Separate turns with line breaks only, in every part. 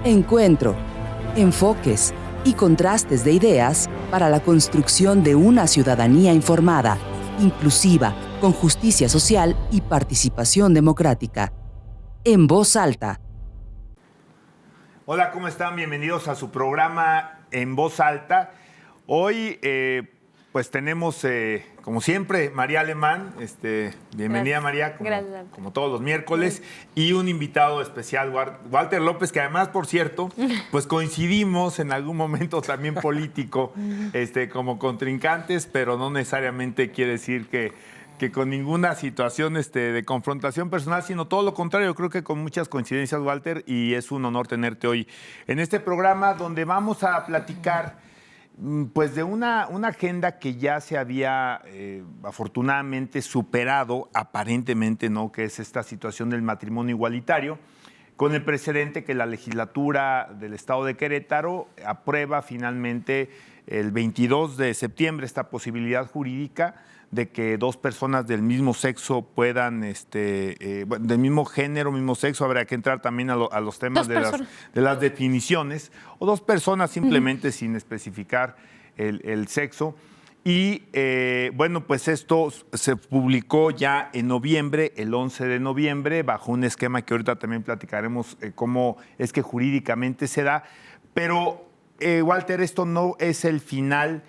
Encuentro, enfoques y contrastes de ideas para la construcción de una ciudadanía informada, inclusiva, con justicia social y participación democrática. En Voz Alta.
Hola, ¿cómo están? Bienvenidos a su programa En Voz Alta. Hoy, pues tenemos, como siempre, María Alemán. Bienvenida, María, como todos los miércoles. Y un invitado especial, Walter López, que además, por cierto, pues coincidimos en algún momento también político, como contrincantes, pero no necesariamente quiere decir que con ninguna situación de confrontación personal, sino todo lo contrario. Creo que con muchas coincidencias, Walter, y es un honor tenerte hoy en este programa donde vamos a platicar pues de una agenda que ya se había afortunadamente superado, aparentemente, ¿no? Que es esta situación del matrimonio igualitario, con el precedente que la legislatura del Estado de Querétaro aprueba finalmente el 22 de septiembre esta posibilidad jurídica de que dos personas del mismo sexo puedan, del mismo género, mismo sexo, habrá que entrar también a los temas de las definiciones, o dos personas simplemente sin especificar el sexo. Y bueno, pues esto se publicó ya en noviembre, el 11 de noviembre, bajo un esquema que ahorita también platicaremos cómo es que jurídicamente se da. Pero, Walter, esto no es el final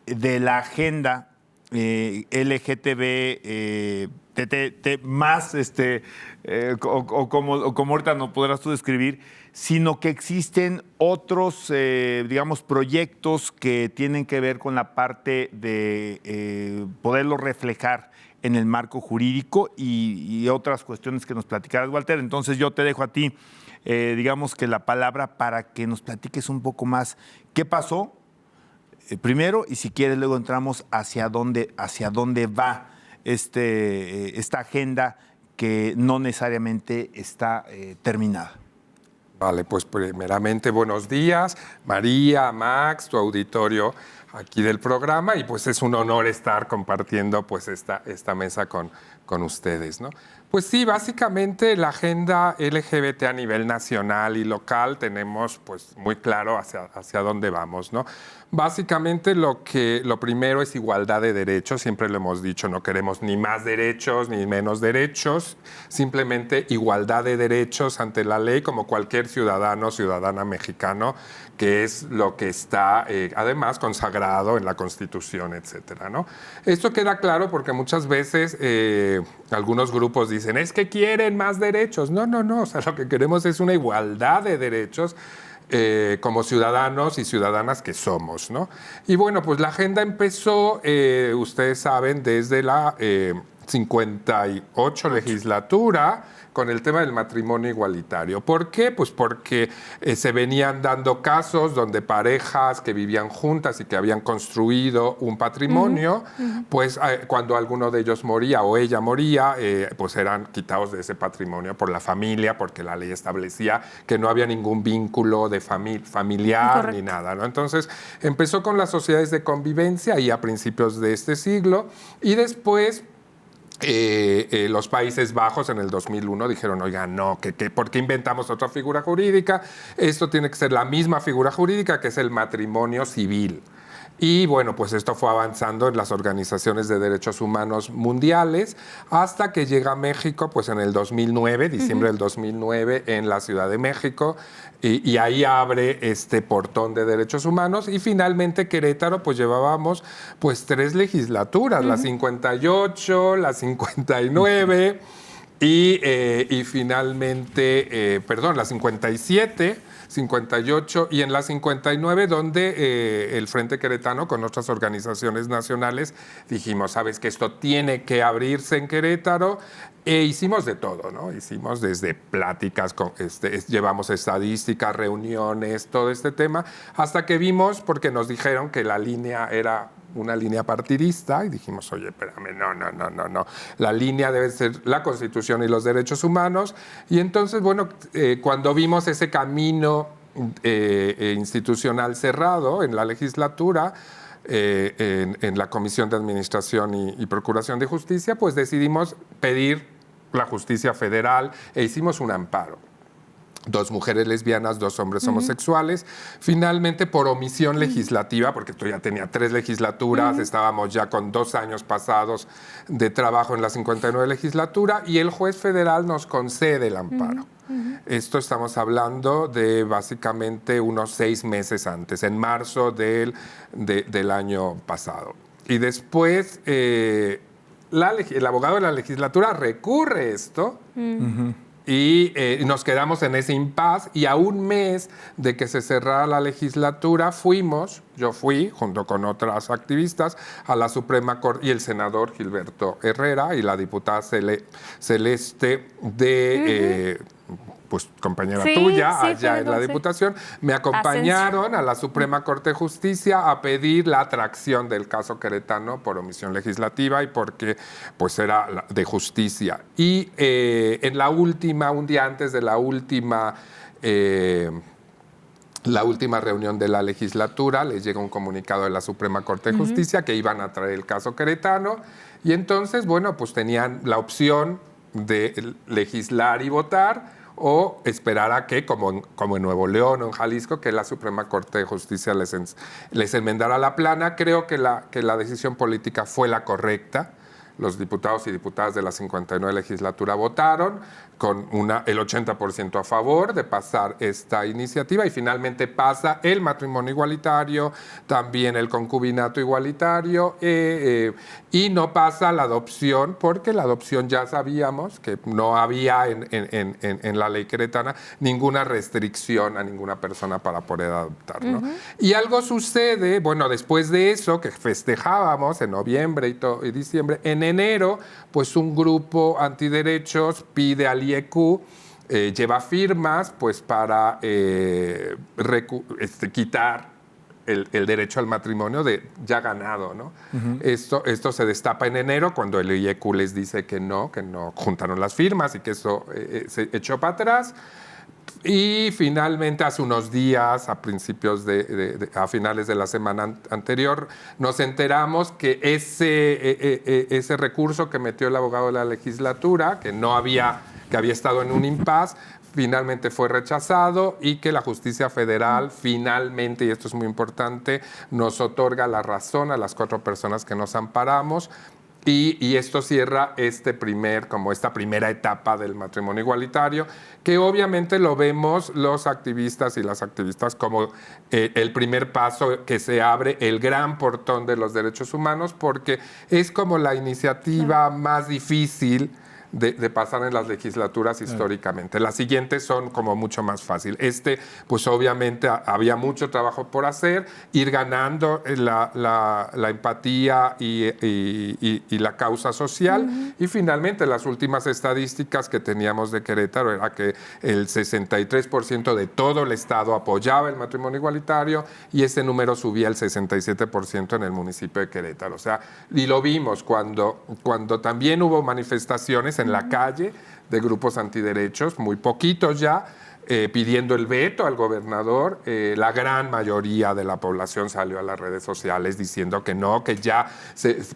de la agenda LGTB más, o como ahorita no podrás tú describir, sino que existen otros, digamos, proyectos que tienen que ver con la parte de poderlo reflejar en el marco jurídico y otras cuestiones que nos platicarás, Walter. Entonces yo te dejo a ti, digamos que la palabra para que nos platiques un poco más qué pasó primero, y si quieres luego entramos hacia dónde va esta agenda que no necesariamente está terminada.
Vale, pues primeramente buenos días, María, Max, tu auditorio aquí del programa, y pues es un honor estar compartiendo pues esta mesa con ustedes, ¿no? Pues sí, básicamente la agenda LGBT a nivel nacional y local tenemos pues muy claro hacia dónde vamos, ¿no? Básicamente lo primero es igualdad de derechos, siempre lo hemos dicho, no queremos ni más derechos ni menos derechos, simplemente igualdad de derechos ante la ley como cualquier ciudadano o ciudadana mexicano, que es lo que está además consagrado en la Constitución, etcétera, ¿no? Esto queda claro porque muchas veces algunos grupos dicen, es que quieren más derechos. No, o sea, lo que queremos es una igualdad de derechos como ciudadanos y ciudadanas que somos, ¿no? Y bueno, pues la agenda empezó, ustedes saben, desde la 58 legislatura, con el tema del matrimonio igualitario. ¿Por qué? Pues porque se venían dando casos donde parejas que vivían juntas y que habían construido un patrimonio, pues cuando alguno de ellos moría o ella moría, pues eran quitados de ese patrimonio por la familia, porque la ley establecía que no había ningún vínculo de familiar. Correcto. Ni nada, ¿no? Entonces empezó con las sociedades de convivencia ahí a principios de este siglo, y después los Países Bajos en el 2001 dijeron, oiga, no, ¿por qué inventamos otra figura jurídica? Esto tiene que ser la misma figura jurídica, que es el matrimonio civil. Y bueno, pues esto fue avanzando en las organizaciones de derechos humanos mundiales hasta que llega a México, pues en el 2009, diciembre del 2009, en la Ciudad de México, y ahí abre este portón de derechos humanos, y finalmente Querétaro, pues llevábamos pues 3 legislaturas, la 58, la 59 y finalmente, la 57, 58 y en la 59, donde el Frente Queretano con otras organizaciones nacionales dijimos, sabes que esto tiene que abrirse en Querétaro, e hicimos de todo, ¿no? Hicimos desde pláticas, llevamos estadísticas, reuniones, todo este tema, hasta que vimos, porque nos dijeron que la línea era una línea partidista, y dijimos, oye, espérame, no. La línea debe ser la Constitución y los derechos humanos. Y entonces, bueno, cuando vimos ese camino institucional cerrado en la legislatura, en la Comisión de Administración y Procuración de Justicia, pues decidimos pedir la justicia federal e hicimos un amparo. 2 mujeres lesbianas, 2 hombres homosexuales. Finalmente, por omisión legislativa, porque esto ya tenía 3 legislaturas, estábamos ya con 2 años pasados de trabajo en la 59 legislatura, y el juez federal nos concede el amparo. Esto estamos hablando de básicamente unos 6 meses antes, en marzo del año pasado. Y después, el abogado de la legislatura recurre esto. Y nos quedamos en ese impasse, y a un mes de que se cerrara la legislatura yo fui, junto con otras activistas, a la Suprema Corte, y el senador Gilberto Herrera y la diputada Celeste pues compañera tuya, allá en la Diputación, me acompañaron a la Suprema Corte de Justicia a pedir la atracción del caso queretano por omisión legislativa y porque pues era de justicia. Y en la última, un día antes de la última reunión de la legislatura, les llega un comunicado de la Suprema Corte de Justicia que iban a traer el caso queretano, y entonces, bueno, pues tenían la opción de legislar y votar, o esperar a que, como en Nuevo León o en Jalisco, que la Suprema Corte de Justicia les enmendara la plana. Creo que la decisión política fue la correcta. Los diputados y diputadas de la 59 legislatura votaron con el 80% a favor de pasar esta iniciativa, y finalmente pasa el matrimonio igualitario, también el concubinato igualitario, y no pasa la adopción, porque la adopción ya sabíamos que no había en la ley queretana ninguna restricción a ninguna persona para poder adoptar, ¿no? Y algo sucede, bueno, después de eso, que festejábamos en noviembre y diciembre, en enero, pues un grupo antiderechos pide al IEQ, lleva firmas pues para quitar el derecho al matrimonio ya ganado, ¿no? Esto se destapa en enero, cuando el IEQ les dice que no juntaron las firmas y que eso se echó para atrás. Y finalmente, hace unos días, a finales de la semana anterior, nos enteramos que ese recurso que metió el abogado de la legislatura, que había estado en un impasse, finalmente fue rechazado, y que la justicia federal finalmente, y esto es muy importante, nos otorga la razón a las 4 personas que nos amparamos. Y esto cierra esta primera etapa del matrimonio igualitario, que obviamente lo vemos los activistas y las activistas como el primer paso que se abre el gran portón de los derechos humanos, porque es como la iniciativa más difícil de pasar en las legislaturas históricamente. Las siguientes son como mucho más fácil. Pues obviamente había mucho trabajo por hacer, ir ganando la empatía y la causa social. Y finalmente, las últimas estadísticas que teníamos de Querétaro era que el 63% de todo el estado apoyaba el matrimonio igualitario, y ese número subía al 67% en el municipio de Querétaro. O sea, y lo vimos cuando también hubo manifestaciones en la calle de grupos antiderechos, muy poquitos ya, pidiendo el veto al gobernador. La gran mayoría de la población salió a las redes sociales diciendo que no, que ya,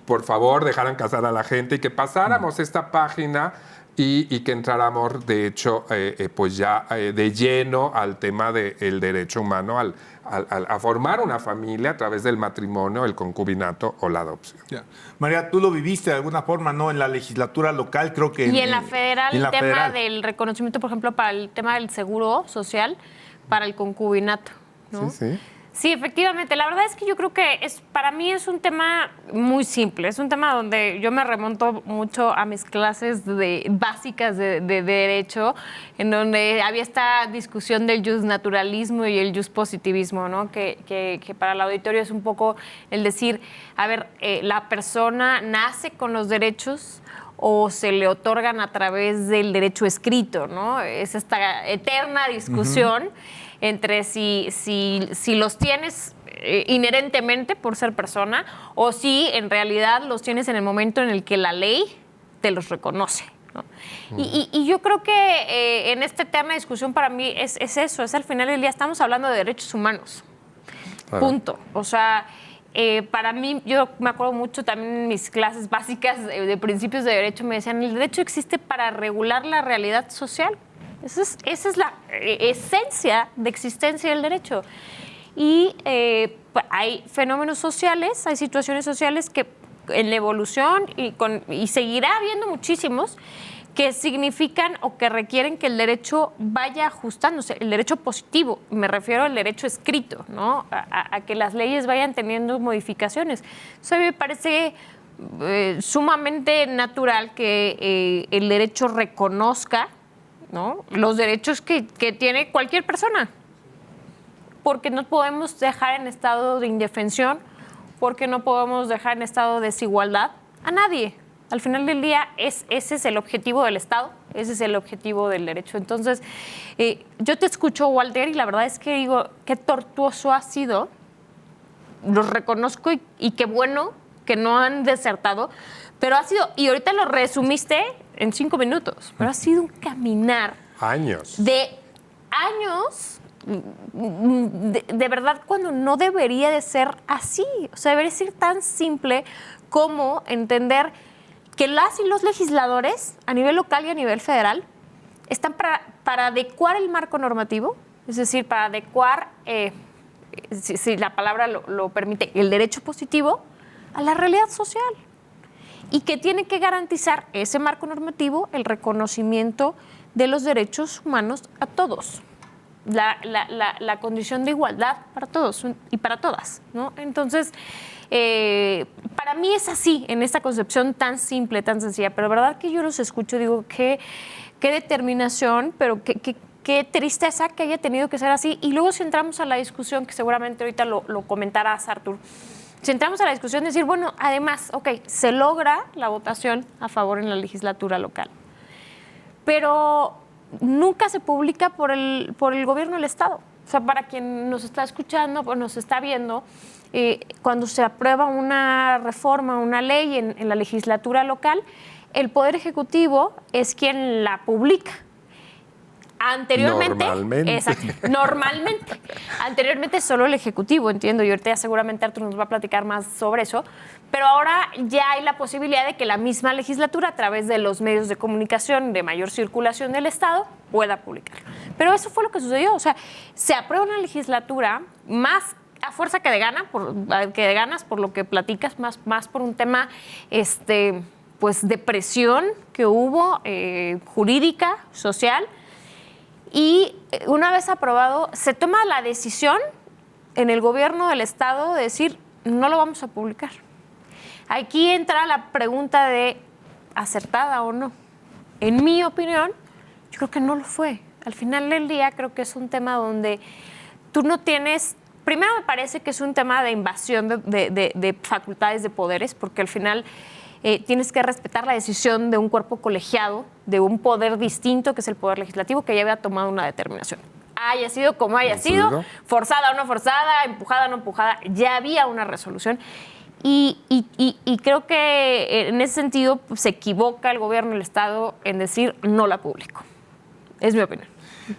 por favor, dejaran casar a la gente y que pasáramos esta página y que entráramos, de hecho, pues ya de lleno al tema del derecho humano a formar una familia a través del matrimonio, el concubinato o la adopción.
Ya. María, tú lo viviste de alguna forma, ¿no? En la legislatura local, creo que...
Y en la federal, el tema del reconocimiento, por ejemplo, para el tema del seguro social, para el concubinato, ¿no?
Sí.
Sí, efectivamente. La verdad es que yo creo que para mí es un tema muy simple. Es un tema donde yo me remonto mucho a mis clases básicas de derecho, en donde había esta discusión del justnaturalismo y el justpositivismo, ¿no? Que para el auditorio es un poco el decir, a ver, la persona nace con los derechos o se le otorgan a través del derecho escrito, ¿no? Es esta eterna discusión entre si los tienes inherentemente por ser persona, o si en realidad los tienes en el momento en el que la ley te los reconoce, ¿no? Y yo creo que en este tema de discusión, para mí es eso, es al final del día estamos hablando de derechos humanos. Claro. Punto. O sea, para mí, yo me acuerdo mucho también en mis clases básicas de principios de derecho, me decían, el derecho existe para regular la realidad social. Esa es la esencia de existencia del derecho. Y hay fenómenos sociales, hay situaciones sociales que en la evolución y seguirá habiendo muchísimos que significan o que requieren que el derecho vaya ajustándose. El derecho positivo, me refiero al derecho escrito, ¿no? A que las leyes vayan teniendo modificaciones. Eso a mí me parece sumamente natural que el derecho reconozca, ¿no?, los derechos que tiene cualquier persona. Porque no podemos dejar en estado de indefensión, porque no podemos dejar en estado de desigualdad a nadie. Al final del día, ese es el objetivo del Estado, ese es el objetivo del derecho. Entonces, yo te escucho, Walter, y la verdad es que digo, qué tortuoso ha sido, los reconozco y qué bueno que no han desertado, pero ha sido, y ahorita lo resumiste en 5 minutos, pero ha sido un caminar.
Años.
De años, de verdad, cuando no debería de ser así. O sea, debería ser tan simple como entender que las y los legisladores a nivel local y a nivel federal están para adecuar el marco normativo, es decir, para adecuar, si la palabra lo permite, el derecho positivo a la realidad social, y que tiene que garantizar ese marco normativo el reconocimiento de los derechos humanos a todos, la condición de igualdad para todos y para todas, ¿no? Entonces, para mí es así, en esta concepción tan simple, tan sencilla, pero la verdad que yo los escucho, digo, qué determinación, pero qué tristeza que haya tenido que ser así. Y luego si entramos a la discusión, que seguramente ahorita lo comentarás, Artur, si entramos a la discusión, decir, bueno, además, ok, se logra la votación a favor en la legislatura local, pero nunca se publica por el gobierno del Estado. O sea, para quien nos está escuchando, pues nos está viendo, cuando se aprueba una reforma, una ley en la legislatura local, el Poder Ejecutivo es quien la publica. Anteriormente,
normalmente.
Exacto, normalmente. Anteriormente solo el Ejecutivo, entiendo, y ahorita ya seguramente Arturo nos va a platicar más sobre eso, pero ahora ya hay la posibilidad de que la misma legislatura, a través de los medios de comunicación de mayor circulación del Estado, pueda publicarlo. Pero eso fue lo que sucedió, o sea, se aprueba una legislatura más a fuerza que de ganas, por lo que platicas, más por un tema pues de presión que hubo, jurídica, social. Y una vez aprobado, se toma la decisión en el gobierno del Estado de decir, no lo vamos a publicar. Aquí entra la pregunta de acertada o no. En mi opinión, yo creo que no lo fue. Al final del día, creo que es un tema donde tú no tienes... Primero me parece que es un tema de invasión de facultades de poderes, porque al final... tienes que respetar la decisión de un cuerpo colegiado, de un poder distinto, que es el Poder Legislativo, que ya había tomado una determinación. Haya sido como haya sido, forzada o no forzada, empujada o no empujada, ya había una resolución. Y creo que en ese sentido pues, se equivoca el gobierno del Estado en decir no la publico. Es mi opinión.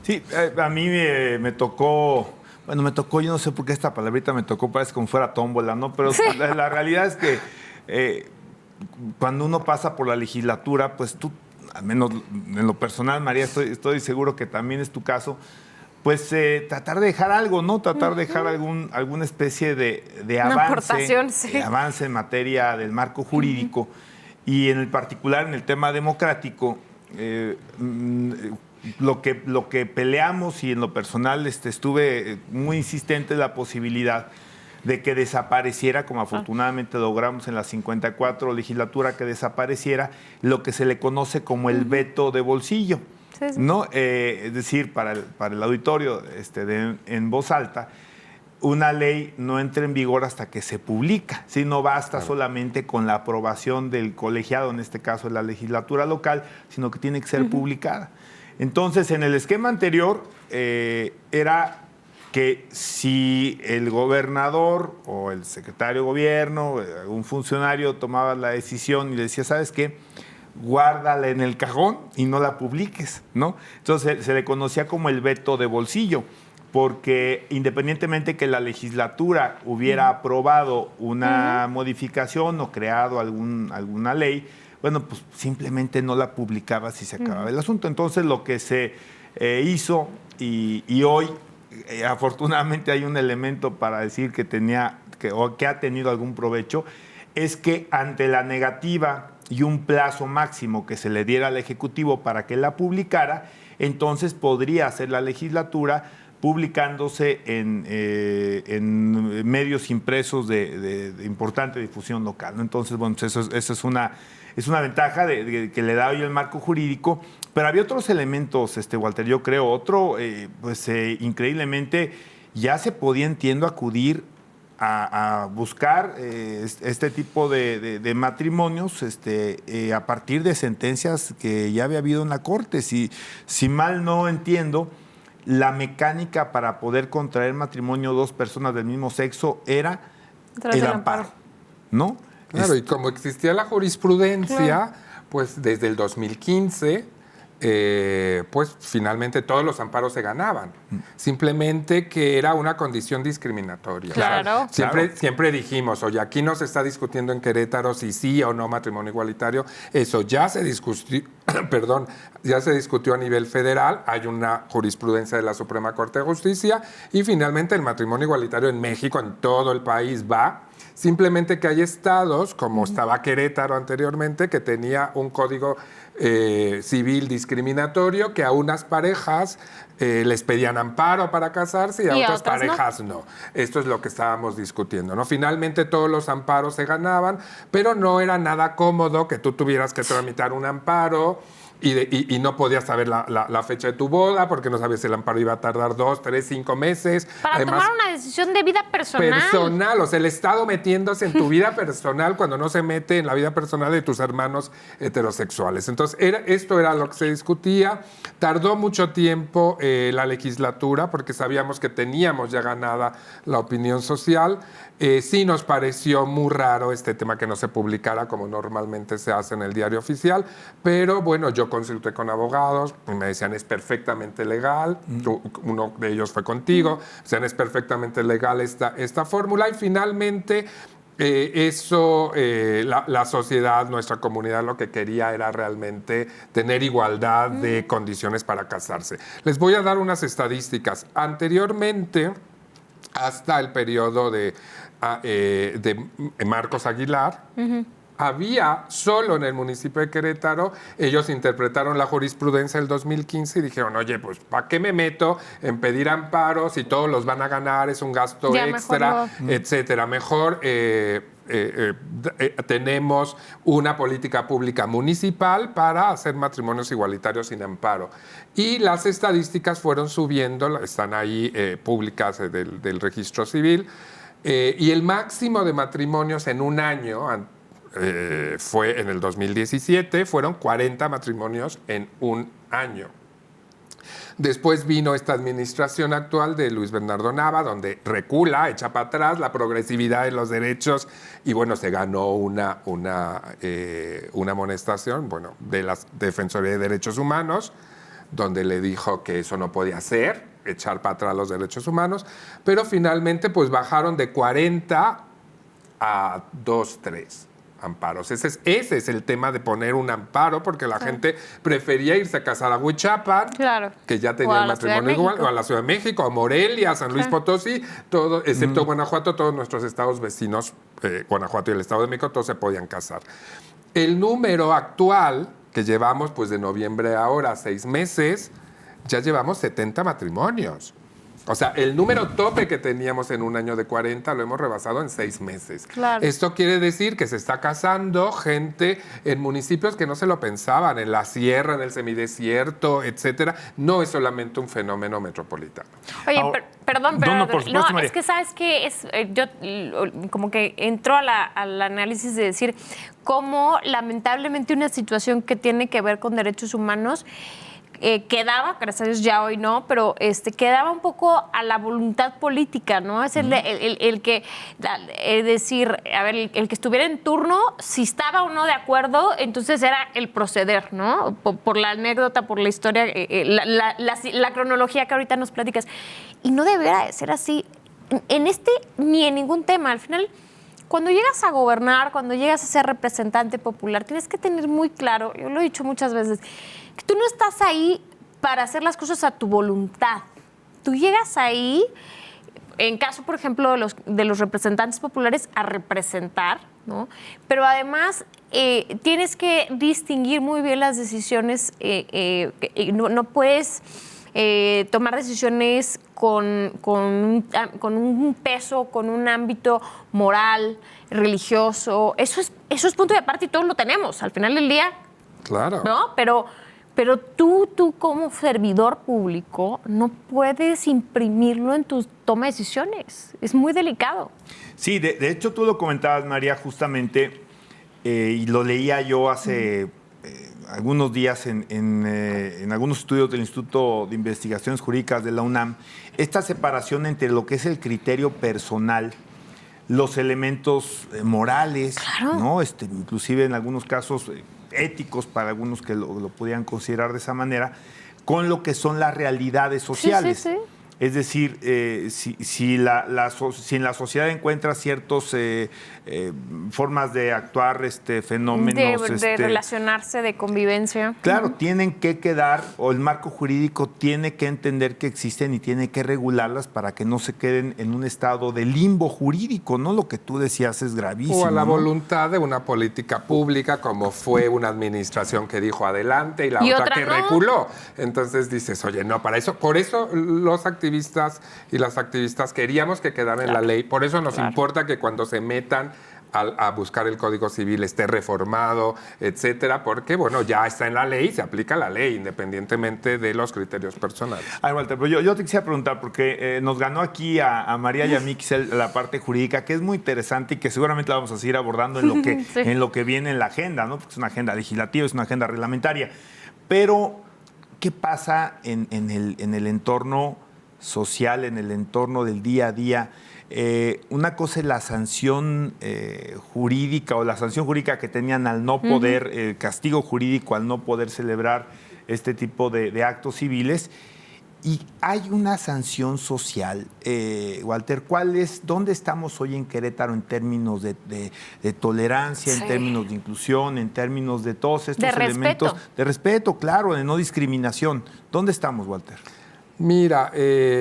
Sí, a mí me tocó... Bueno, yo no sé por qué esta palabrita me tocó, parece como fuera tómbola, ¿no? Pero sí. la realidad es que... cuando uno pasa por la legislatura, pues tú, al menos en lo personal, María, estoy seguro que también es tu caso, pues tratar de dejar algo, ¿no? Tratar de dejar alguna especie de avance,
sí.
de avance en materia del marco jurídico y en el particular en el tema democrático. Lo que peleamos y en lo personal estuve muy insistente en la posibilidad de que desapareciera, como afortunadamente logramos en la 54 legislatura, que desapareciera lo que se le conoce como el veto de bolsillo, sí. ¿No? Es decir, para el auditorio en voz alta, una ley no entra en vigor hasta que se publica, ¿sí? No basta solamente con la aprobación del colegiado, en este caso de la legislatura local, sino que tiene que ser publicada. Entonces, en el esquema anterior era... que si el gobernador o el secretario de gobierno, algún funcionario tomaba la decisión y le decía, ¿sabes qué? Guárdala en el cajón y no la publiques, ¿no? Entonces se le conocía como el veto de bolsillo, porque independientemente que la legislatura hubiera aprobado una modificación o creado alguna ley, bueno, pues simplemente no la publicaba si se acababa el asunto. Entonces lo que se hizo y hoy afortunadamente hay un elemento para decir que ha tenido algún provecho, es que ante la negativa y un plazo máximo que se le diera al Ejecutivo para que la publicara, entonces podría hacer la legislatura publicándose en medios impresos de importante difusión local, ¿no? Entonces, bueno, eso es una ventaja que le da hoy el marco jurídico, pero había otros elementos, Walter, yo creo. Otro, increíblemente, ya se podía, entiendo, acudir a buscar este tipo de matrimonios a partir de sentencias que ya había habido en la Corte. Si mal no entiendo, la mecánica para poder contraer matrimonio dos personas del mismo sexo era el amparo, ¿no?
Claro, y como existía la jurisprudencia, pues desde el 2015, pues finalmente todos los amparos se ganaban. Simplemente que era una condición discriminatoria.
Claro.
Siempre dijimos, oye, aquí no se está discutiendo en Querétaro si sí o no matrimonio igualitario. Eso ya se discutió, ya se discutió a nivel federal. Hay una jurisprudencia de la Suprema Corte de Justicia y finalmente el matrimonio igualitario en México, en todo el país va. Simplemente que hay estados, como estaba Querétaro anteriormente, que tenía un código civil discriminatorio, que a unas parejas les pedían amparo para casarse y a otras parejas no. Esto es lo que estábamos discutiendo, ¿no? Finalmente todos los amparos se ganaban, pero no era nada cómodo que tú tuvieras que tramitar un amparo y no podías saber la fecha de tu boda porque no sabías si el amparo iba a tardar 2, 3, 5 meses.
Para tomar una decisión de vida personal.
Personal, o sea, el Estado metiéndose en tu vida personal cuando no se mete en la vida personal de tus hermanos heterosexuales. Entonces, esto era lo que se discutía. Tardó mucho tiempo la legislatura porque sabíamos que teníamos ya ganada la opinión social. Sí nos pareció muy raro este tema que no se publicara como normalmente se hace en el diario oficial, pero bueno, yo consulté con abogados y me decían es perfectamente legal, uno de ellos fue contigo, decían es perfectamente legal esta fórmula y finalmente la sociedad, nuestra comunidad lo que quería era realmente tener igualdad de condiciones para casarse. Les voy a dar unas estadísticas. Anteriormente, hasta el periodo de Marcos Aguilar, había solo en el municipio de Querétaro, ellos interpretaron la jurisprudencia del 2015 y dijeron, oye, pues ¿para qué me meto en pedir amparos si todos los van a ganar, es un gasto extra, etcétera? Mejor tenemos una política pública municipal para hacer matrimonios igualitarios sin amparo. Y las estadísticas fueron subiendo, están ahí públicas del registro civil, y el máximo de matrimonios en un año fue en el 2017, fueron 40 matrimonios en un año. Después vino esta administración actual de Luis Bernardo Nava, donde recula, echa para atrás la progresividad de los derechos y bueno, se ganó una amonestación, bueno, de la Defensoría de Derechos Humanos, donde le dijo que eso no podía ser, echar para atrás los derechos humanos, pero finalmente pues bajaron de 40 a 2, 3 amparos. Ese es el tema de poner un amparo, porque la gente prefería irse a casar a Huichapan, que ya tenía el matrimonio igual, o a la Ciudad de México, a Morelia, a San Luis Potosí, todo, excepto Guanajuato, todos nuestros estados vecinos, Guanajuato y el Estado de México, todos se podían casar. El número actual que llevamos, pues de noviembre a ahora, 6 meses, ya llevamos 70 matrimonios. O sea, el número tope que teníamos en un año de 40 lo hemos rebasado en 6 meses.
Claro.
Esto quiere decir que se está casando gente en municipios que no se lo pensaban, en la sierra, en el semidesierto, etcétera. No es solamente un fenómeno metropolitano.
Oye, perdón, pero
no, por supuesto, María.
Es que sabes que yo como que entro al análisis de decir cómo lamentablemente una situación que tiene que ver con derechos humanos quedaba, gracias a Dios ya hoy no, pero quedaba un poco a la voluntad política, ¿no? Es el que, decir, a ver, el que estuviera en turno, si estaba o no de acuerdo, entonces era el proceder, ¿no? Por la anécdota, por la historia, la cronología que ahorita nos platicas. Y no debería ser así ni en ningún tema. Al final, cuando llegas a gobernar, cuando llegas a ser representante popular, tienes que tener muy claro, yo lo he dicho muchas veces, que tú no estás ahí para hacer las cosas a tu voluntad. Tú llegas ahí, en caso, por ejemplo, de los representantes populares, a representar, ¿no? Pero además tienes que distinguir muy bien las decisiones. No puedes tomar decisiones con un peso, con un ámbito moral, religioso. Eso es punto de aparte y todos lo tenemos al final del día.
Claro.
¿No? Pero tú como servidor público no puedes imprimirlo en tu toma de decisiones. Es muy delicado.
Sí, de hecho tú lo comentabas, María, justamente, y lo leía yo hace algunos días en algunos estudios del Instituto de Investigaciones Jurídicas de la UNAM, esta separación entre lo que es el criterio personal, los elementos morales, claro, ¿no? Inclusive en algunos casos éticos para algunos que lo podían considerar de esa manera, con lo que son las realidades sociales. Sí, sí, sí. Es decir, si en la sociedad encuentra ciertas formas de actuar, fenómenos...
De relacionarse, de convivencia.
Claro, tienen que quedar, o el marco jurídico tiene que entender que existen y tiene que regularlas para que no se queden en un estado de limbo jurídico, ¿no? Lo que tú decías es gravísimo.
O a la
¿no?
voluntad de una política pública, como fue una administración que dijo adelante y la otra que no reculó. Entonces dices, oye, no, por eso los activistas y las activistas queríamos que quedara en la ley, por eso nos importa que cuando se metan a buscar el Código Civil esté reformado, etcétera, porque, bueno, ya está en la ley, se aplica la ley, independientemente de los criterios personales.
Ay, Walter, pero yo te quisiera preguntar, porque nos ganó aquí a María y a mí la parte jurídica, que es muy interesante y que seguramente la vamos a seguir abordando en lo que, sí, en lo que viene en la agenda, ¿no? Porque es una agenda legislativa, es una agenda reglamentaria. Pero, ¿qué pasa en el entorno social, en el entorno del día a día? Una cosa es la sanción jurídica o la sanción jurídica que tenían al no poder, castigo jurídico al no poder celebrar este tipo de actos civiles. Y hay una sanción social. Walter, ¿dónde estamos hoy en Querétaro en términos de tolerancia, en términos de inclusión, en términos de todos estos elementos? De respeto, claro, de no discriminación. ¿Dónde estamos, Walter?
Mira,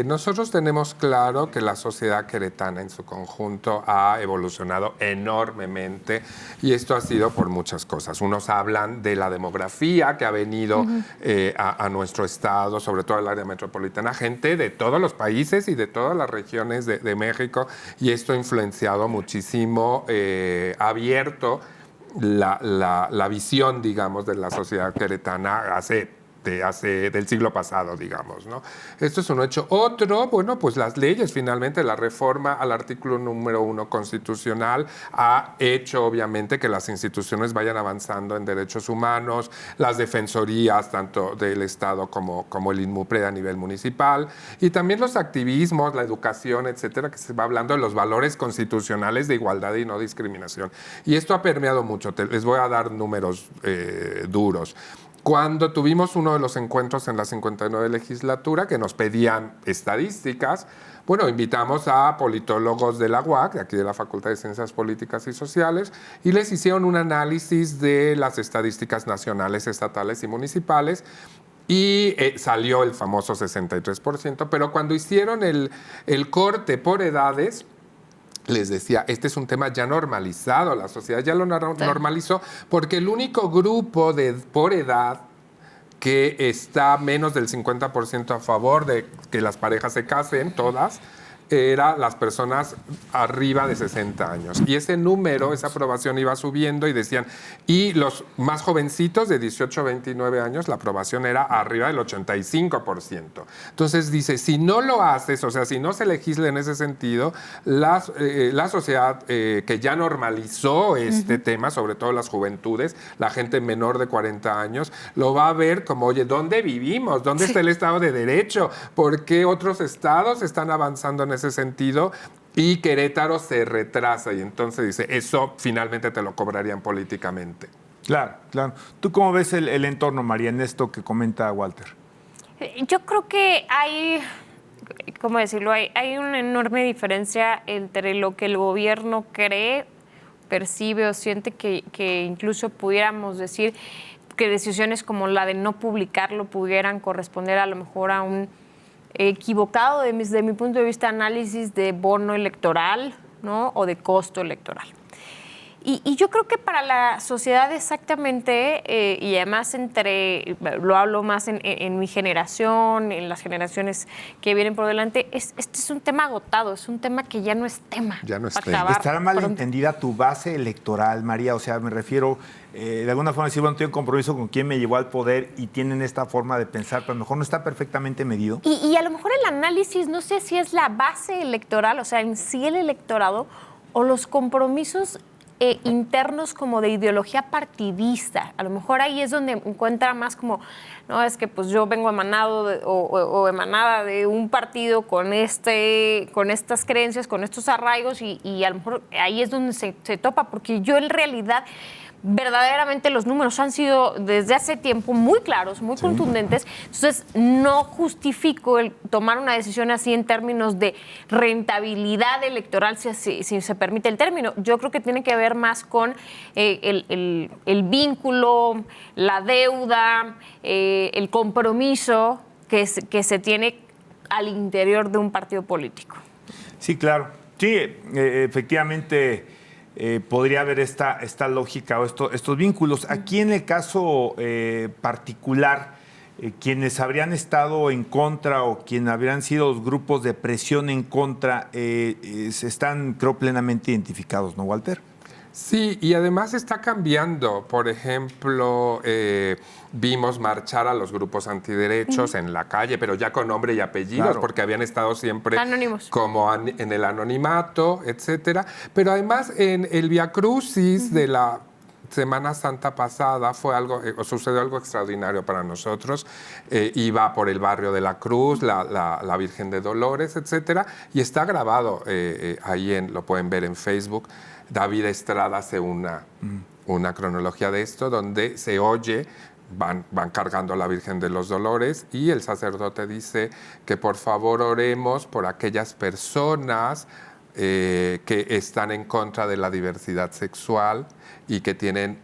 nosotros tenemos claro que la sociedad queretana en su conjunto ha evolucionado enormemente y esto ha sido por muchas cosas. Unos hablan de la demografía que ha venido a nuestro estado, sobre todo el área metropolitana, gente de todos los países y de todas las regiones de México, y esto ha influenciado muchísimo, ha abierto la visión, digamos, de la sociedad queretana del siglo pasado, digamos, ¿no? Esto es un hecho. Otro, bueno, pues las leyes, finalmente, la reforma al artículo número 1 constitucional ha hecho, obviamente, que las instituciones vayan avanzando en derechos humanos, las defensorías, tanto del Estado como el INMUPRED a nivel municipal, y también los activismos, la educación, etcétera, que se va hablando de los valores constitucionales de igualdad y no discriminación. Y esto ha permeado mucho. Les voy a dar números duros. Cuando tuvimos uno de los encuentros en la 59 legislatura que nos pedían estadísticas, bueno, invitamos a politólogos de la UAC, aquí de la Facultad de Ciencias Políticas y Sociales, y les hicieron un análisis de las estadísticas nacionales, estatales y municipales, y salió el famoso 63%, pero cuando hicieron el corte por edades, les decía, este es un tema ya normalizado, la sociedad ya lo normalizó, porque el único grupo por edad que está menos del 50% a favor de que las parejas se casen, todas, eran las personas arriba de 60 años. Y ese número, esa aprobación iba subiendo y decían, y los más jovencitos de 18 a 29 años, la aprobación era arriba del 85%. Entonces dice, si no lo haces, o sea, si no se legisla en ese sentido, la sociedad que ya normalizó este tema, sobre todo las juventudes, la gente menor de 40 años, lo va a ver como, oye, ¿dónde vivimos? ¿Dónde está el Estado de Derecho? ¿Por qué otros estados están avanzando en ese sentido y Querétaro se retrasa? Y entonces dice, eso finalmente te lo cobrarían políticamente.
Claro, claro. ¿Tú cómo ves el entorno, María, en esto que comenta Walter?
Yo creo que hay, ¿cómo decirlo? Hay una enorme diferencia entre lo que el gobierno cree, percibe o siente que incluso pudiéramos decir que decisiones como la de no publicarlo pudieran corresponder a lo mejor a un equivocado, de mi punto de vista, análisis de bono electoral, ¿no? O de costo electoral. Y yo creo que para la sociedad exactamente, y además lo hablo más en mi generación, en las generaciones que vienen por delante, este es un tema agotado, es un tema que ya no es tema.
Ya no es tema.
¿Estará mal entendida tu base electoral, María? O sea, me refiero, de alguna forma decir, bueno, tengo un compromiso con quien me llevó al poder y tienen esta forma de pensar, pero a lo mejor no está perfectamente medido.
Y a lo mejor el análisis, no sé si es la base electoral, o sea, en sí el electorado, o los compromisos internos como de ideología partidista. A lo mejor ahí es donde encuentra más como, no, es que pues yo vengo emanado o emanada de un partido con estas creencias, con estos arraigos y a lo mejor ahí es donde se topa, porque yo en realidad verdaderamente los números han sido desde hace tiempo muy claros, muy contundentes. Entonces, no justifico el tomar una decisión así en términos de rentabilidad electoral, si se permite el término. Yo creo que tiene que ver más con el vínculo, la deuda, el compromiso que se tiene al interior de un partido político.
Sí, claro. Sí, efectivamente. Podría haber esta lógica o estos vínculos. Aquí en el caso particular, quienes habrían estado en contra o quienes habrían sido los grupos de presión en contra, están, creo, plenamente identificados, ¿no, Walter?
Sí, y además está cambiando. Por ejemplo, vimos marchar a los grupos antiderechos en la calle, pero ya con nombre y apellidos, claro, porque habían estado siempre
anónimos,
como en el anonimato, etcétera. Pero además en el Viacrucis de la Semana Santa pasada sucedió algo extraordinario para nosotros. Iba por el barrio de la Cruz, la Virgen de Dolores, etcétera, y está grabado ahí, lo pueden ver en Facebook. David Estrada hace una cronología de esto, donde se oye, van cargando a la Virgen de los Dolores y el sacerdote dice que por favor oremos por aquellas personas que están en contra de la diversidad sexual y que tienen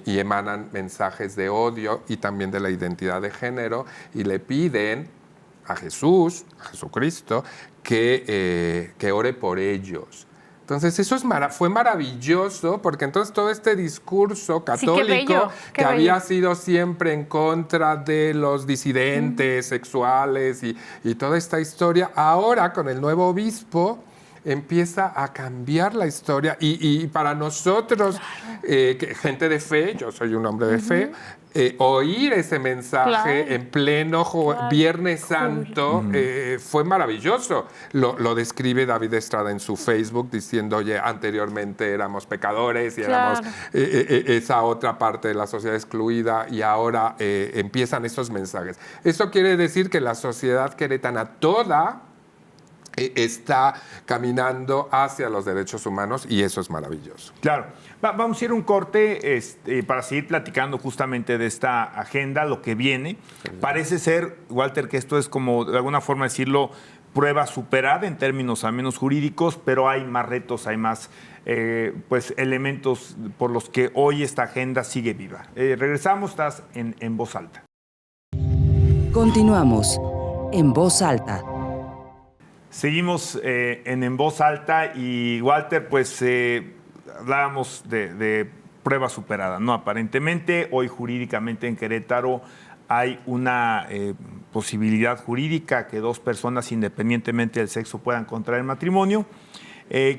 y emanan mensajes de odio y también de la identidad de género, y le piden a Jesucristo, que ore por ellos. Entonces, eso fue maravilloso, porque entonces todo este discurso católico que había sido siempre en contra de los disidentes sexuales y toda esta historia, ahora con el nuevo obispo empieza a cambiar la historia. Y para nosotros, gente de fe, yo soy un hombre de fe, oír ese mensaje en pleno Viernes Santo fue maravilloso. Lo describe David Estrada en su Facebook diciendo, oye, anteriormente éramos pecadores y éramos esa otra parte de la sociedad excluida, y ahora empiezan esos mensajes. Eso quiere decir que la sociedad queretana toda está caminando hacia los derechos humanos, y eso es maravilloso.
Claro. Vamos a ir a un corte para seguir platicando justamente de esta agenda, lo que viene. Parece ser, Walter, que esto es como, de alguna forma decirlo, prueba superada en términos al menos jurídicos, pero hay más retos, hay más elementos por los que hoy esta agenda sigue viva. Regresamos, estás en Voz Alta.
Continuamos en Voz Alta.
Seguimos en Voz Alta y, Walter, pues hablábamos de prueba superada, ¿no? Aparentemente, hoy jurídicamente en Querétaro hay una posibilidad jurídica que dos personas, independientemente del sexo, puedan contraer matrimonio.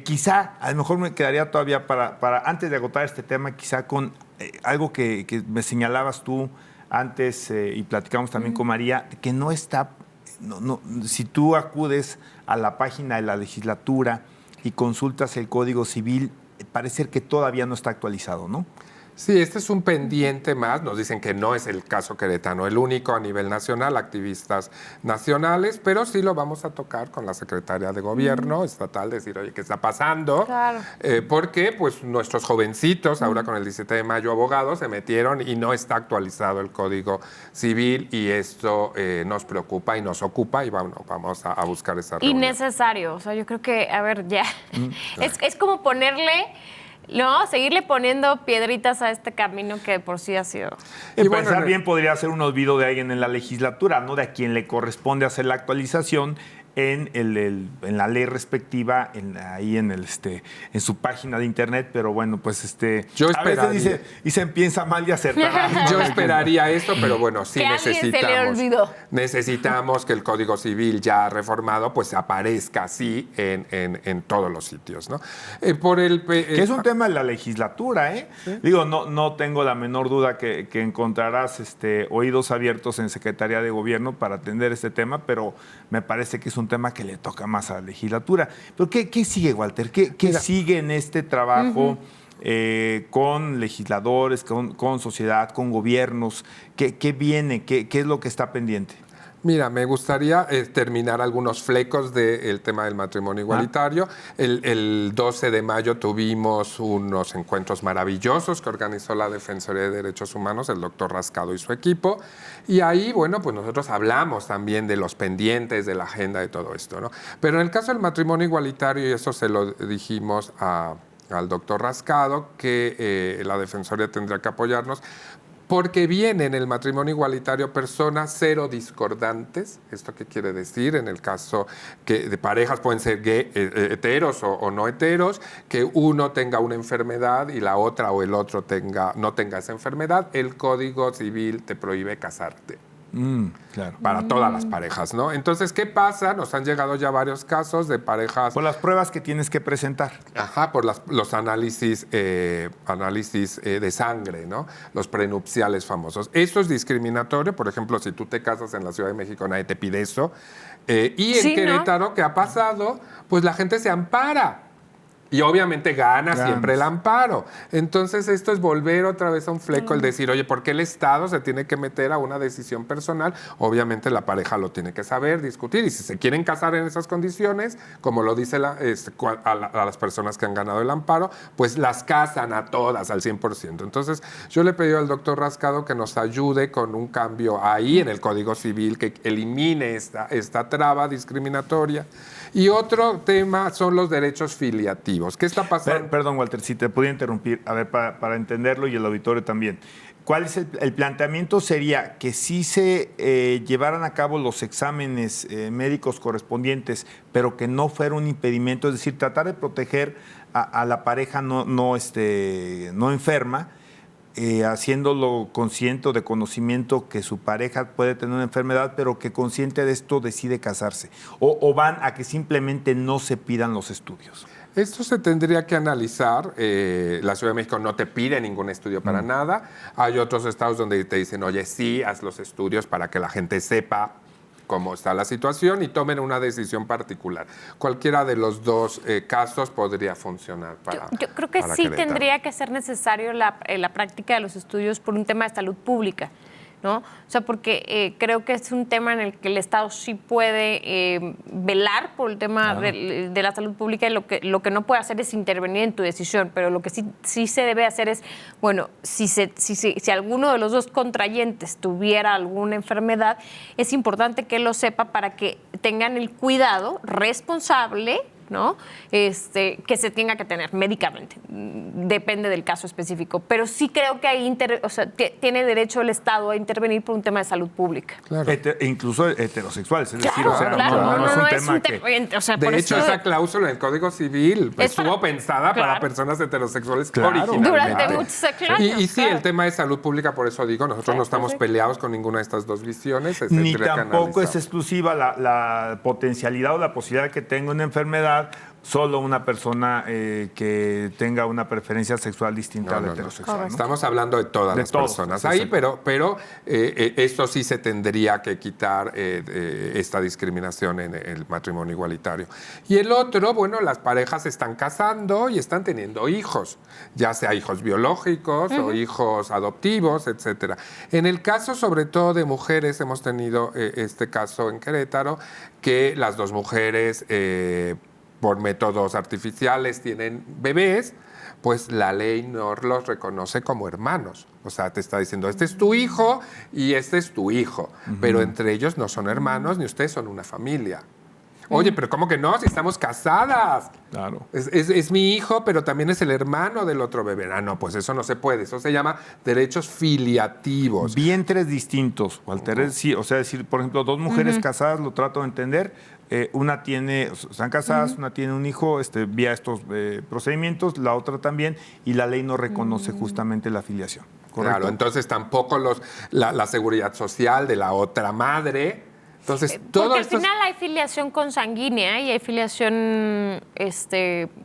Quizá, a lo mejor me quedaría todavía para antes de agotar este tema, quizá con algo que me señalabas tú antes y platicamos también con María, que no está... No, si tú acudes a la página de la legislatura y consultas el Código Civil, parece que todavía no está actualizado, ¿no?
Sí, este es un pendiente más. Nos dicen que no es el caso queretano el único a nivel nacional, activistas nacionales, pero sí lo vamos a tocar con la secretaria de Gobierno estatal, decir, oye, ¿qué está pasando?
Claro.
Porque pues nuestros jovencitos, ahora con el 17 de mayo, abogados, se metieron y no está actualizado el Código Civil, y esto nos preocupa y nos ocupa, y vamos a buscar esa reunión.
Innecesario. O sea, yo creo que, a ver, ya. Es como ponerle No, seguirle poniendo piedritas a este camino que por sí ha sido.
Y pensar bien podría ser un olvido de alguien en la legislatura, ¿no? De a quien le corresponde hacer la actualización en la ley respectiva, en su página de internet, pero bueno, pues
Yo
a veces dicen piensa mal y acertará.
Yo esperaría esto, pero bueno, sí
que
necesitamos.
Se le olvidó.
Necesitamos que el Código Civil ya reformado pues aparezca así en todos los sitios, ¿no?
Que es un tema de la legislatura, ¿eh? ¿Sí? Digo, no tengo la menor duda que encontrarás oídos abiertos en Secretaría de Gobierno para atender este tema, pero me parece que es un tema que le toca más a la legislatura. Pero ¿qué sigue, Walter? ¿Qué sigue en este trabajo con legisladores, con sociedad, con gobiernos? ¿Qué viene? ¿Qué es lo que está pendiente?
Mira, me gustaría terminar algunos flecos del tema del matrimonio igualitario. El 12 de mayo tuvimos unos encuentros maravillosos que organizó la Defensoría de Derechos Humanos, el doctor Rascado y su equipo. Y ahí, bueno, pues nosotros hablamos también de los pendientes, de la agenda, de todo esto, ¿no? Pero en el caso del matrimonio igualitario, y eso se lo dijimos al doctor Rascado, que la Defensoría tendrá que apoyarnos, porque viene en el matrimonio igualitario personas cero discordantes. ¿Esto qué quiere decir? En el caso que de parejas pueden ser heteros o no heteros, que uno tenga una enfermedad y la otra o el otro no tenga esa enfermedad, el Código Civil te prohíbe casarte.
Claro.
Para todas las parejas, ¿no? Entonces, ¿qué pasa? Nos han llegado ya varios casos de parejas...
Por las pruebas que tienes que presentar.
Ajá, por los análisis de sangre, ¿no? Los prenupciales famosos. Eso es discriminatorio. Por ejemplo, si tú te casas en la Ciudad de México, nadie te pide eso. Y en Querétaro, ¿qué ha pasado? Pues la gente se ampara. Y obviamente gana siempre el amparo. Entonces, esto es volver otra vez a un fleco, el decir, oye, ¿por qué el Estado se tiene que meter a una decisión personal? Obviamente la pareja lo tiene que saber, discutir. Y si se quieren casar en esas condiciones, como lo dice a las personas que han ganado el amparo, pues las casan a todas al 100%. Entonces, yo le pedí al doctor Rascado que nos ayude con un cambio ahí en el Código Civil, que elimine esta traba discriminatoria. Y otro tema son los derechos filiativos. ¿Qué está pasando?
Perdón, Walter, si te pudiera interrumpir, a ver, para entenderlo y el auditorio también. ¿Cuál es el planteamiento? Sería que sí se llevaran a cabo los exámenes médicos correspondientes, pero que no fuera un impedimento, es decir, tratar de proteger a la pareja no enferma, haciéndolo consciente o de conocimiento que su pareja puede tener una enfermedad, pero que consciente de esto decide casarse. O van a que simplemente no se pidan los estudios.
Esto se tendría que analizar. La Ciudad de México no te pide ningún estudio para nada. Hay otros estados donde te dicen, oye, sí, haz los estudios para que la gente sepa cómo está la situación y tomen una decisión particular. Cualquiera de los dos casos podría funcionar para
Yo creo que sí
Querétaro.
Tendría que ser necesario la práctica de los estudios por un tema de salud pública, ¿no? O sea, porque creo que es un tema en el que el Estado sí puede velar por el tema de la salud pública, y lo que no puede hacer es intervenir en tu decisión, pero lo que sí se debe hacer es, bueno, si alguno de los dos contrayentes tuviera alguna enfermedad, es importante que lo sepa para que tengan el cuidado responsable, ¿no? Que se tenga que tener médicamente. Depende del caso específico. Pero sí creo que ahí tiene derecho el Estado a intervenir por un tema de salud pública.
Claro.
Incluso heterosexuales. Es decir,
Claro.
no es un tema que...
De hecho, esa cláusula en el Código Civil estuvo pensada para personas heterosexuales originalmente.
Durante muchos años.
Y sí, el tema de salud pública, por eso digo, nosotros no estamos peleados con ninguna de estas dos visiones.
Ni tampoco es exclusiva la potencialidad o la posibilidad que tenga una enfermedad solo una persona que tenga una preferencia sexual distinta a la heterosexual. ¿no?
Estamos hablando de todas las personas ahí, pero esto sí se tendría que quitar esta discriminación en el matrimonio igualitario. Y el otro, bueno, las parejas se están casando y están teniendo hijos, ya sea hijos biológicos o hijos adoptivos, etcétera. En el caso, sobre todo, de mujeres, hemos tenido este caso en Querétaro, que las dos mujeres por métodos artificiales tienen bebés, pues la ley no los reconoce como hermanos. O sea, te está diciendo, este es tu hijo y este es tu hijo, pero entre ellos no son hermanos ni ustedes son una familia. Oye, pero ¿cómo que no? Si estamos casadas.
Claro.
Es mi hijo, pero también es el hermano del otro bebé. Ah, no, pues eso no se puede. Eso se llama derechos filiativos.
Vientres distintos, Walter. Sí, o sea, decir, por ejemplo, dos mujeres casadas, lo trato de entender. Una están casadas, una tiene un hijo vía estos procedimientos, la otra también, y la ley no reconoce justamente la filiación. ¿Correcto?
Claro, entonces tampoco la seguridad social de la otra madre. Entonces, todo
porque al
esto
final hay filiación consanguínea y hay filiación,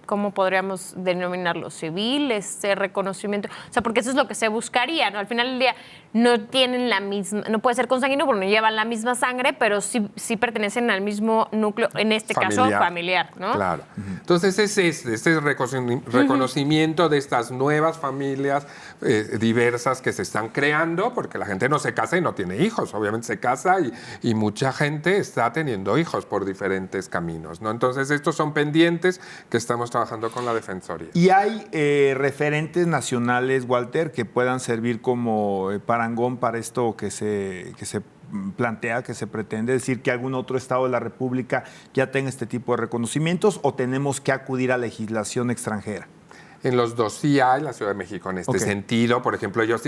¿cómo podríamos denominarlo? Civil, reconocimiento. O sea, porque eso es lo que se buscaría, ¿no? Al final del día no tienen la misma, no puede ser consanguíneo porque no llevan la misma sangre, pero sí pertenecen al mismo núcleo, en este caso familiar, ¿no?
Claro. Entonces es este reconocimiento de estas nuevas familias diversas que se están creando, porque la gente no se casa y no tiene hijos, obviamente se casa y mucha gente está teniendo hijos por diferentes caminos, ¿no? Entonces estos son pendientes que estamos trabajando con la Defensoría.
¿Y hay referentes nacionales, Walter, que puedan servir como parangón para esto que se plantea, que se pretende? Es decir, que algún otro estado de la República ya tenga este tipo de reconocimientos, o tenemos que acudir a legislación extranjera.
En los dos sí hay, la Ciudad de México en este sentido. Por ejemplo, ellos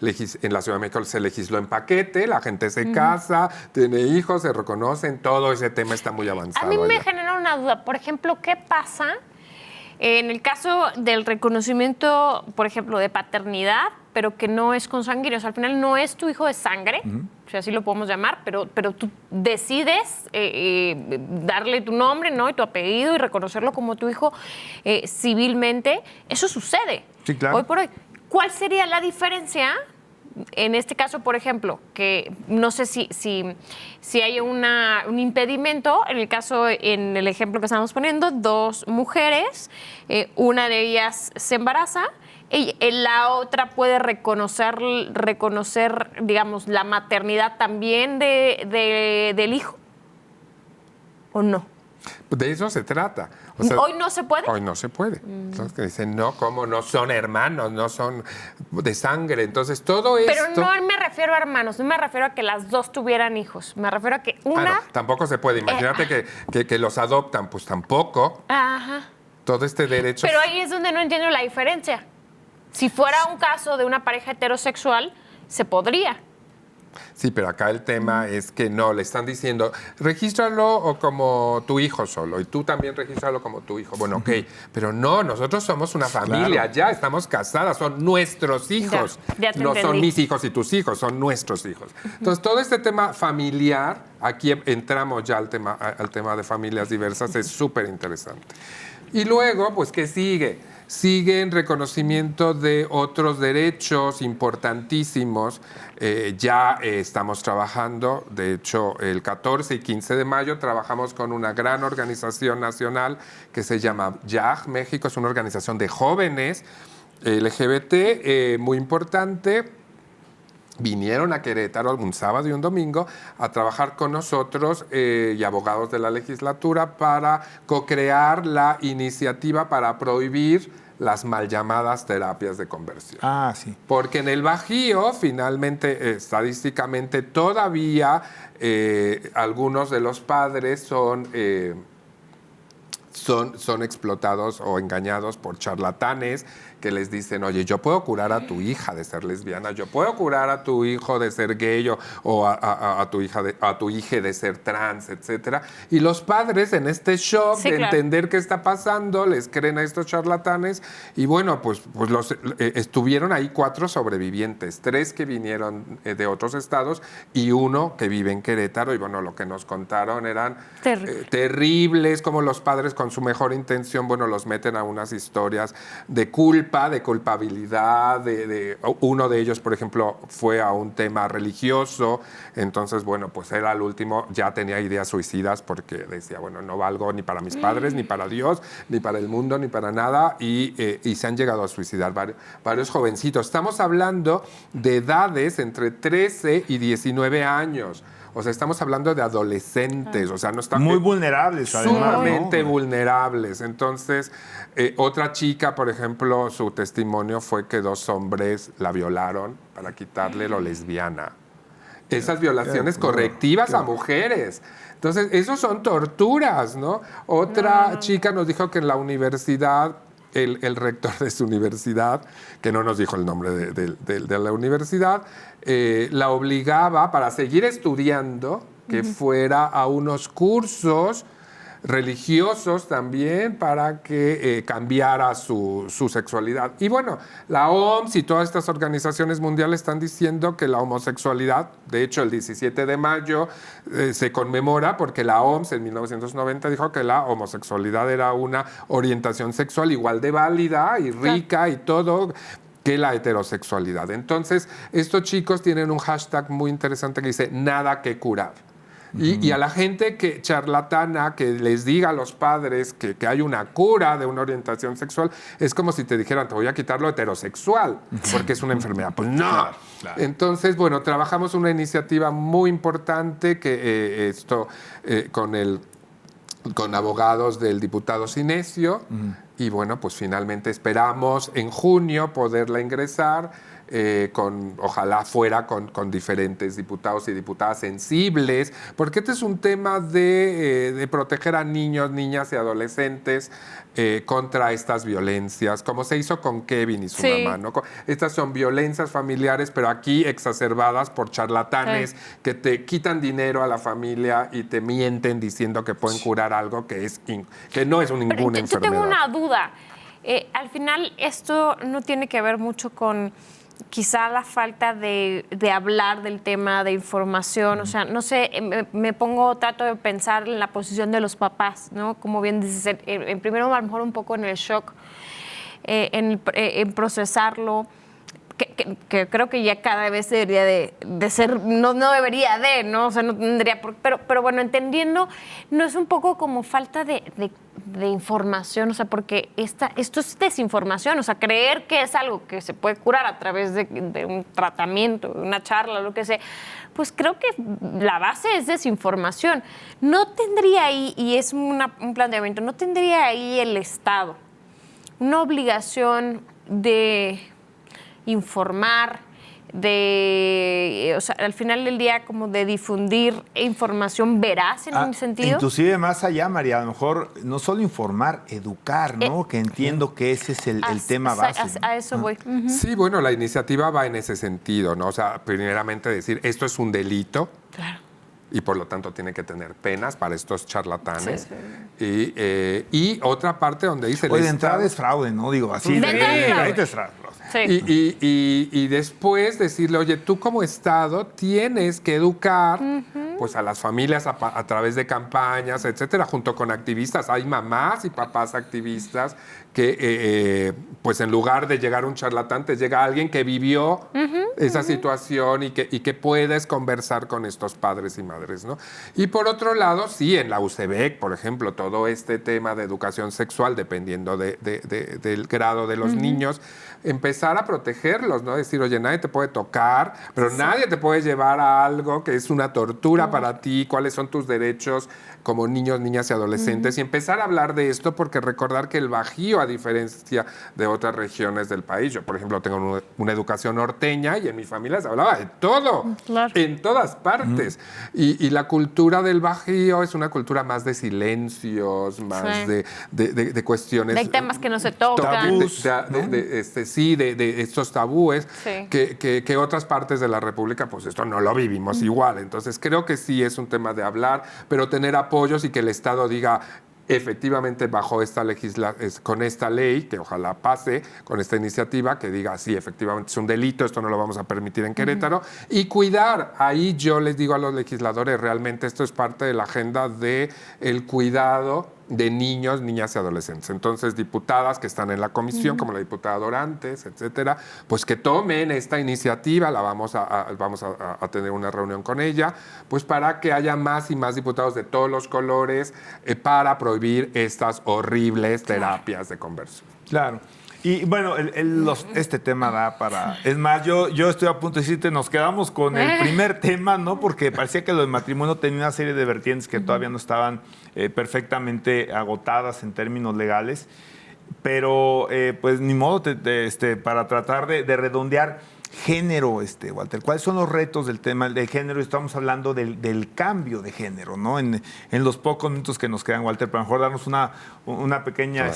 en la Ciudad de México se legisló en paquete, la gente se casa, tiene hijos, se reconocen, todo ese tema está muy avanzado.
A mí me genera una duda, por ejemplo, ¿qué pasa en el caso del reconocimiento, por ejemplo, de paternidad, pero que no es consanguíneo? O sea, al final no es tu hijo de sangre, si así lo podemos llamar, pero tú decides darle tu nombre, ¿no? Y tu apellido y reconocerlo como tu hijo civilmente. Eso sucede.
Sí, claro.
Hoy por hoy. ¿Cuál sería la diferencia? En este caso, por ejemplo, que no sé si hay un impedimento, en el ejemplo que estamos poniendo, dos mujeres, una de ellas se embaraza, y la otra puede reconocer, digamos, la maternidad también del hijo, ¿o no?
De eso se trata. O sea,
¿Hoy no se puede?
Hoy no se puede. Entonces que dicen, no, ¿cómo? No son hermanos, no son de sangre. Entonces todo esto...
Pero no me refiero a hermanos, no me refiero a que las dos tuvieran hijos. Me refiero a que una...
no, tampoco se puede. Imagínate que los adoptan, pues tampoco.
Ajá.
Todo este derecho...
Pero ahí es donde no entiendo la diferencia. Si fuera un caso de una pareja heterosexual, se podría.
Sí, pero acá el tema es que no, le están diciendo, regístralo o como tu hijo solo, y tú también regístralo como tu hijo. Bueno, ok, pero no, nosotros somos una familia,
Claro.
ya estamos casadas, son nuestros hijos.
Ya te
no
entendí.
son mis hijos y tus hijos, son nuestros hijos. Entonces, todo este tema familiar, aquí entramos ya al tema de familias diversas, es súper interesante. Y luego, pues, ¿qué sigue? Sigue en reconocimiento de otros derechos importantísimos. Ya estamos trabajando, de hecho, el 14 y 15 de mayo trabajamos con una gran organización nacional que se llama YAG México, es una organización de jóvenes LGBT muy importante. Vinieron a Querétaro un sábado y un domingo a trabajar con nosotros y abogados de la legislatura para co-crear la iniciativa para prohibir las mal llamadas terapias de conversión.
Ah, sí.
Porque en el Bajío, finalmente, estadísticamente, todavía algunos de los padres son explotados o engañados por charlatanes que les dicen, oye, yo puedo curar a tu hija de ser lesbiana, yo puedo curar a tu hijo de ser gay o a tu hija de ser trans, etcétera. Y los padres en este shock de entender qué está pasando, les creen a estos charlatanes y bueno, pues estuvieron ahí 4 sobrevivientes, 3 que vinieron de otros estados y 1 que vive en Querétaro y bueno, lo que nos contaron eran terribles, como los padres con su mejor intención, bueno, los meten a unas historias de culpa, de culpabilidad, uno de ellos, por ejemplo, fue a un tema religioso, entonces, bueno, pues era el último, ya tenía ideas suicidas porque decía, bueno, no valgo ni para mis padres, ni para Dios, ni para el mundo, ni para nada, y se han llegado a suicidar varios jovencitos. Estamos hablando de edades entre 13 y 19 años. O sea, estamos hablando de adolescentes, o sea, no están...
Muy vulnerables, además,
sumamente
¿no?
vulnerables. Entonces, otra chica, por ejemplo, su testimonio fue que 2 hombres la violaron para quitarle lo lesbiana. Esas violaciones correctivas a mujeres. Entonces, eso son torturas, ¿no? Otra chica nos dijo que en la universidad, el rector de su universidad, que no nos dijo el nombre de la universidad, la obligaba para seguir estudiando que fuera a unos cursos religiosos también para que cambiara su sexualidad. Y bueno, la OMS y todas estas organizaciones mundiales están diciendo que la homosexualidad, de hecho el 17 de mayo se conmemora porque la OMS en 1990 dijo que la homosexualidad era una orientación sexual igual de válida y rica y todo que la heterosexualidad. Entonces, estos chicos tienen un hashtag muy interesante que dice nada que curar. Y a la gente que charlatana que les diga a los padres que hay una cura de una orientación sexual, es como si te dijeran, te voy a quitar lo heterosexual, porque es una enfermedad. Pues no. Claro. Entonces, bueno, trabajamos una iniciativa muy importante que con abogados del diputado Cinesio, y bueno, pues finalmente esperamos en junio poderla ingresar. Ojalá fuera con diferentes diputados y diputadas sensibles, porque este es un tema de proteger a niños, niñas y adolescentes contra estas violencias, como se hizo con Kevin y su mamá, ¿no? Estas son violencias familiares, pero aquí exacerbadas por charlatanes que te quitan dinero a la familia y te mienten diciendo que pueden curar algo que no es ninguna enfermedad.
Yo tengo una duda. Al final, esto no tiene que ver mucho con quizá la falta de hablar del tema, de información, o sea, no sé, trato de pensar en la posición de los papás, ¿no? Como bien dices, primero a lo mejor un poco en el shock, en procesarlo, que creo que ya cada vez debería de ser, no debería de, ¿no? O sea, no tendría por, pero bueno, entendiendo, no es un poco como falta de información, o sea, porque esto es desinformación, o sea, creer que es algo que se puede curar a través de un tratamiento, de una charla, lo que sea, pues creo que la base es desinformación. No tendría ahí, y es un planteamiento, no tendría ahí el Estado una obligación de informar, o sea, al final del día como de difundir información veraz en un sentido.
Inclusive más allá, María, a lo mejor no solo informar, educar, ¿no? Que entiendo que ese es el tema base.
A eso voy.
Sí, bueno, la iniciativa va en ese sentido, ¿no? O sea, primeramente decir, esto es un delito.
Claro.
Y por lo tanto tiene que tener penas para estos charlatanes. Sí. Y otra parte donde dice...
Oye, de entrada es fraude, ¿no? Digo, así. Es fraude.
Sí. Y después decirle, oye, tú como Estado tienes que educar pues a las familias a través de campañas, etcétera, junto con activistas. Hay mamás y papás activistas que, pues en lugar de llegar un charlatán, te llega alguien que vivió esa situación y que puedes conversar con estos padres y madres, ¿no? Y por otro lado, sí, en la UCEBEC, por ejemplo, todo este tema de educación sexual, dependiendo del grado de los niños, empezar a protegerlos, ¿no? Decir, oye, nadie te puede tocar, pero nadie te puede llevar a algo que es una tortura para ti, cuáles son tus derechos como niños, niñas y adolescentes, y empezar a hablar de esto, porque recordar que el Bajío, a diferencia de otras regiones del país, yo, por ejemplo, tengo una educación norteña y en mi familia se hablaba de todo, en todas partes. Y la cultura del Bajío es una cultura más de silencios, más de cuestiones...
De temas que no se tocan.
De estos tabúes, que otras partes de la República, pues esto no lo vivimos igual. Entonces, creo que sí es un tema de hablar, pero tener apoyos y que el Estado diga, efectivamente, bajo con esta ley, que ojalá pase, con esta iniciativa, que diga, sí, efectivamente es un delito, esto no lo vamos a permitir en Querétaro, y cuidar. Ahí yo les digo a los legisladores, realmente esto es parte de la agenda del cuidado de niños, niñas y adolescentes. Entonces, diputadas que están en la comisión, como la diputada Dorantes, etcétera, pues que tomen esta iniciativa, vamos a tener una reunión con ella, pues para que haya más y más diputados de todos los colores para prohibir estas horribles terapias de conversión.
Claro. Y bueno, este tema da para... Es más, yo estoy a punto de decirte, nos quedamos con el primer tema, ¿no? Porque parecía que lo del matrimonio tenía una serie de vertientes que todavía no estaban perfectamente agotadas en términos legales. Pero, pues, ni modo, para tratar de redondear. género, Walter? ¿Cuáles son los retos del tema de género? Estamos hablando del cambio de género, ¿no? En los pocos minutos que nos quedan, Walter, para mejor darnos una pequeña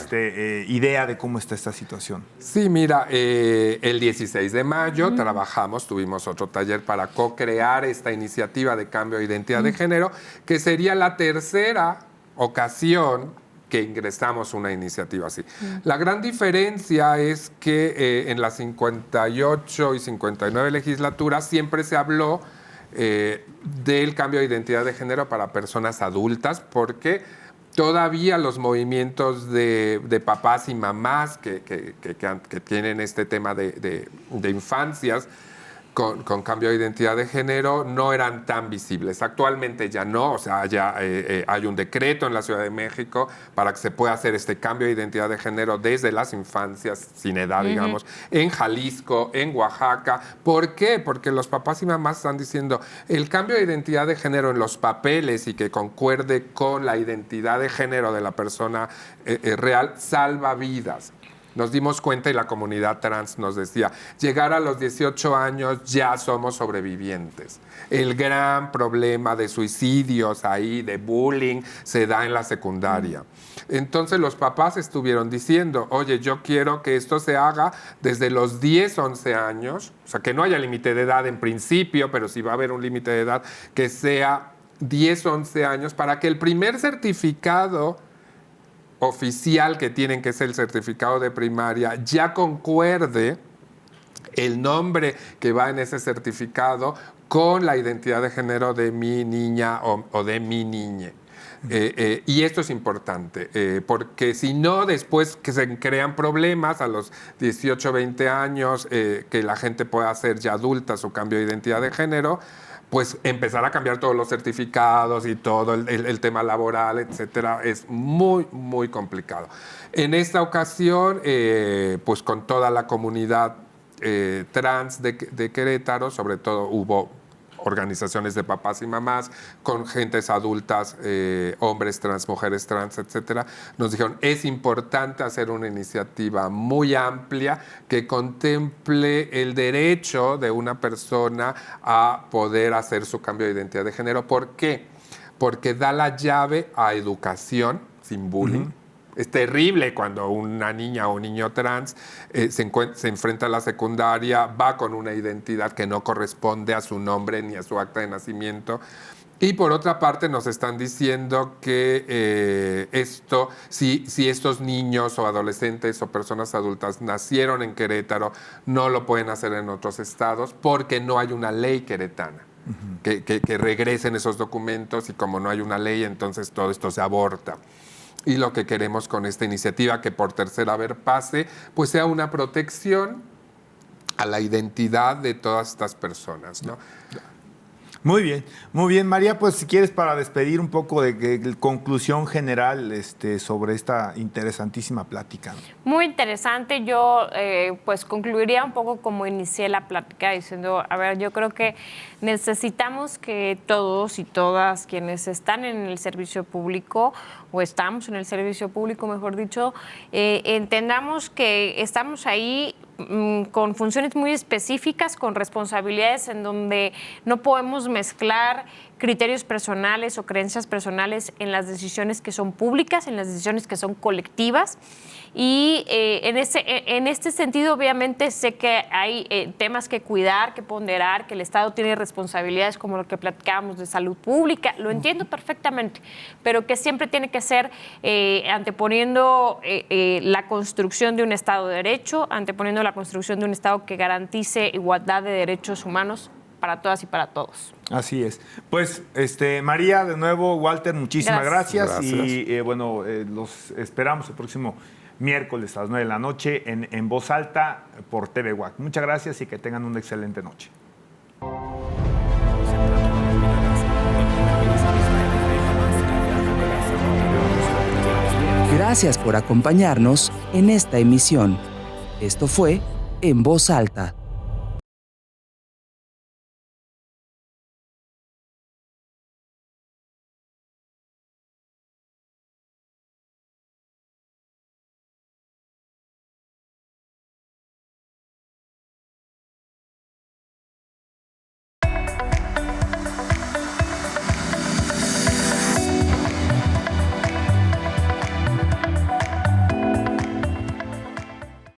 idea de cómo está esta situación.
Sí, mira, el 16 de mayo tuvimos otro taller para co-crear esta iniciativa de cambio de identidad de género, que sería la tercera ocasión que ingresamos una iniciativa así. La gran diferencia es que en las 58 y 59 legislaturas siempre se habló del cambio de identidad de género para personas adultas, porque todavía los movimientos de papás y mamás que tienen este tema de infancias con cambio de identidad de género no eran tan visibles. Actualmente ya no, o sea, ya hay un decreto en la Ciudad de México para que se pueda hacer este cambio de identidad de género desde las infancias, sin edad, digamos, en Jalisco, en Oaxaca. ¿Por qué? Porque los papás y mamás están diciendo el cambio de identidad de género en los papeles y que concuerde con la identidad de género de la persona real salva vidas. Nos dimos cuenta y la comunidad trans nos decía, llegar a los 18 años ya somos sobrevivientes. El gran problema de suicidios ahí, de bullying, se da en la secundaria. Entonces los papás estuvieron diciendo, oye, yo quiero que esto se haga desde los 10, 11 años, o sea, que no haya límite de edad en principio, pero si va a haber un límite de edad, que sea 10, 11 años, para que el primer certificado oficial que tienen, que es el certificado de primaria, ya concuerde el nombre que va en ese certificado con la identidad de género de mi niña o de mi niñe. Y esto es importante, porque si no, después que se crean problemas a los 18, 20 años, que la gente pueda hacer ya adulta su cambio de identidad de género, pues empezar a cambiar todos los certificados y todo el tema laboral, etcétera, es muy, muy complicado. En esta ocasión, pues con toda la comunidad trans de Querétaro, sobre todo hubo organizaciones de papás y mamás, con gentes adultas, hombres trans, mujeres trans, etcétera, nos dijeron, es importante hacer una iniciativa muy amplia que contemple el derecho de una persona a poder hacer su cambio de identidad de género. ¿Por qué? Porque da la llave a educación sin bullying. Es terrible cuando una niña o un niño trans se enfrenta a la secundaria, va con una identidad que no corresponde a su nombre ni a su acta de nacimiento. Y por otra parte nos están diciendo que si estos niños o adolescentes o personas adultas nacieron en Querétaro, no lo pueden hacer en otros estados porque no hay una ley queretana. Que regresen esos documentos, y como no hay una ley, entonces todo esto se aborta. Y lo que queremos con esta iniciativa, que por tercera vez pase, pues sea una protección a la identidad de todas estas personas, ¿no?
Muy bien, María, pues si quieres, para despedir un poco de conclusión general sobre esta interesantísima plática.
Muy interesante. Yo pues concluiría un poco como inicié la plática diciendo, a ver, yo creo que necesitamos que todos y todas quienes están en el servicio público, o estamos en el servicio público, mejor dicho, entendamos que estamos ahí con funciones muy específicas, con responsabilidades en donde no podemos mezclar criterios personales o creencias personales en las decisiones que son públicas, en las decisiones que son colectivas. Y en este sentido, obviamente, sé que hay temas que cuidar, que ponderar, que el Estado tiene responsabilidades como lo que platicábamos de salud pública, lo entiendo perfectamente, pero que siempre tiene que ser anteponiendo la construcción de un Estado de Derecho, anteponiendo la construcción de un Estado que garantice igualdad de derechos humanos para todas y para todos.
Así es. Pues, María, de nuevo, Walter, muchísimas gracias. Y bueno, los esperamos el próximo miércoles a las 9 de la noche en Voz Alta por TV WAC. Muchas gracias y que tengan una excelente noche.
Gracias por acompañarnos en esta emisión. Esto fue En Voz Alta.